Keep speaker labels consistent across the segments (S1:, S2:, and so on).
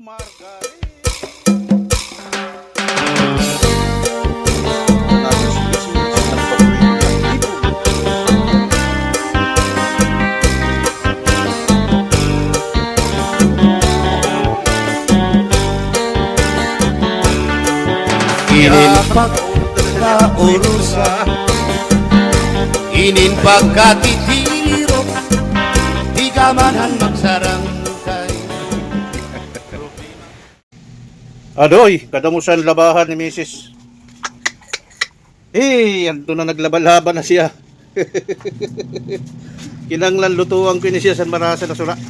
S1: Margaret.
S2: Inin pagkaurusa, inin pagkatitiro, di ka man magsarangkay.
S1: Adoy, kadamusan labahan ni Mrs. Ando na naglaba-laba na siya. Kinanglan lutuang ko ni siya sa marasa na sura.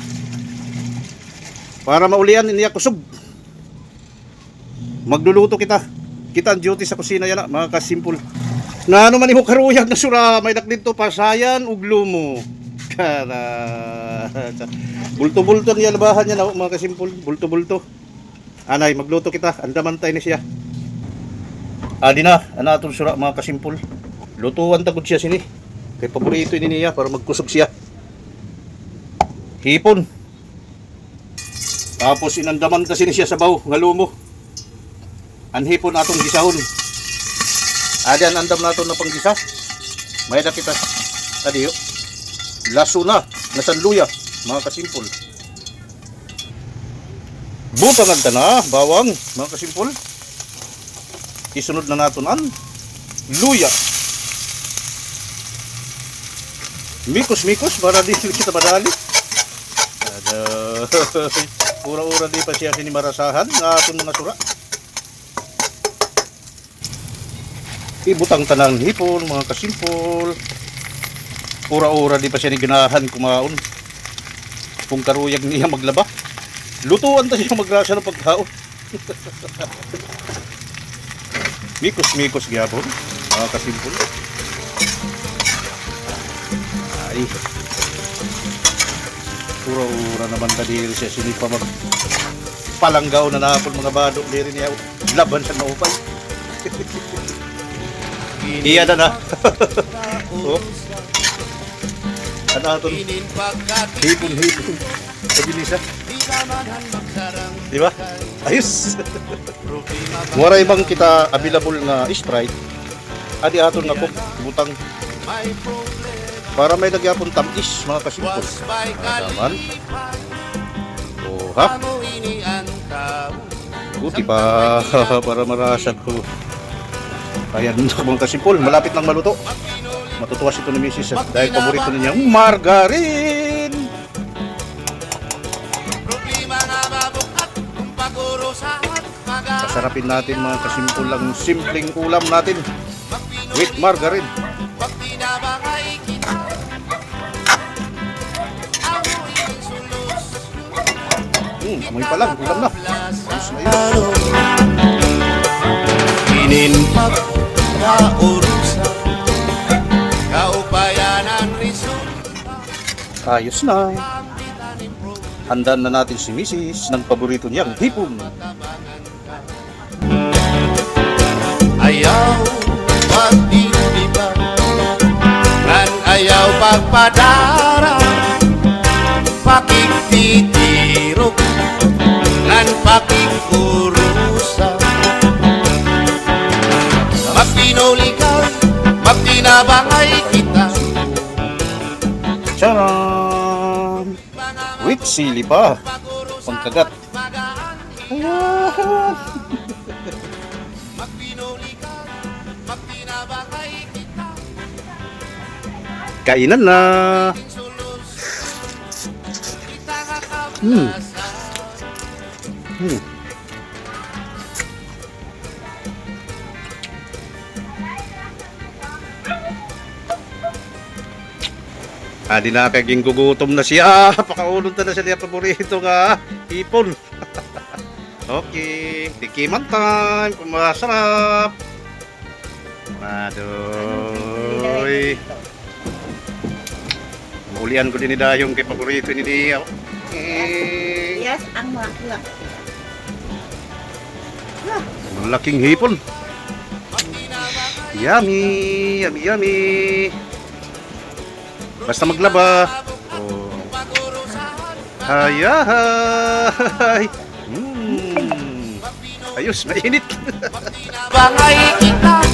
S1: Para maulian niya kusog. Magluluto kita. Kita ang duty sa kusina yan, mga kasimpul. Na ano man mo karuyag na sura, may nakdito pasayan ug lumo. Kara. Bulto-bulto niya labahan niya na mga kasimpul, bulto-bulto. Anay, magluto kita, andaman tayo ni siya. Adi na, anatong sura mga kasimpul. Lutuan tagod siya sini. Kay paborito ini niya para magkusog siya. Hipon. Tapos inandaman kasi ni siya sa baw, nga lumo. Anhipon atong gisahon. Adian andam nato na panggisa. May da kita adiyo. Laso na, nasanluya, mga kasimpol. Butang ang tana, bawang, mga kasimpol. Isunod na nato an luya. Mikos-mikos para di kita madali. Ura-ura di pa siya sinimarasahan nga aton mga sura. Ibutang tanang hipon, mga kasimpol. Ura-ura di pa siya ni ganahan kumaon. Kung karuyag niya maglaba. Lutuan ta siya magrasa ng pagkaon. Mikos-mikos gyapon, mga kasimpol. Ay. Ura-ura naman ka diri siya sinipa mag palanggaw na napon mga badok diri niya. Laban sa naupay. Iya na na. Oh. Ano aton? Hipon. Pabilisa. Di ba? Ayos. Waray bang kita available nga Sprite? Adi aton nga kok butang. Para may nagyapon tamis mga kasimpol. Naman. Oh, ha? Buti pa para marasag ko. Ayan mga kasimpol, malapit lang maluto. Matutuwas ito ni Mrs. Dahil paborito niya margarine. Pasarapin natin mga kasimpol lang simpleng ulam natin with margarine. Amoy pa lang, ulam na.
S2: Inin pagkaurusa, kaupayan ang resulta.
S1: Ayos na. Handaan na natin si Mrs. ng paborito niyang hipon.
S2: Ayaw pagdibdiban, nan ayaw pagpadara, pakiktitirok, nan pakikurusa. Magpinulikan, magtinabangay kita.
S1: Charan! With sili pa. Pangkagat. Kainan na. Di na kaging gugutom na siya. Pakaulog na siya niya paborito nga hipon. Okay, tikiman time. Kung masarap. Adoy. Ulian ko din ni Dayong kay paborito ni Diyaw.
S3: Yes, ang mga
S1: Malaking hipon. Yummy, yummy, yummy. Basta maglaba. Oh. Hayahay. Ayos, mainit.
S2: Bangay kita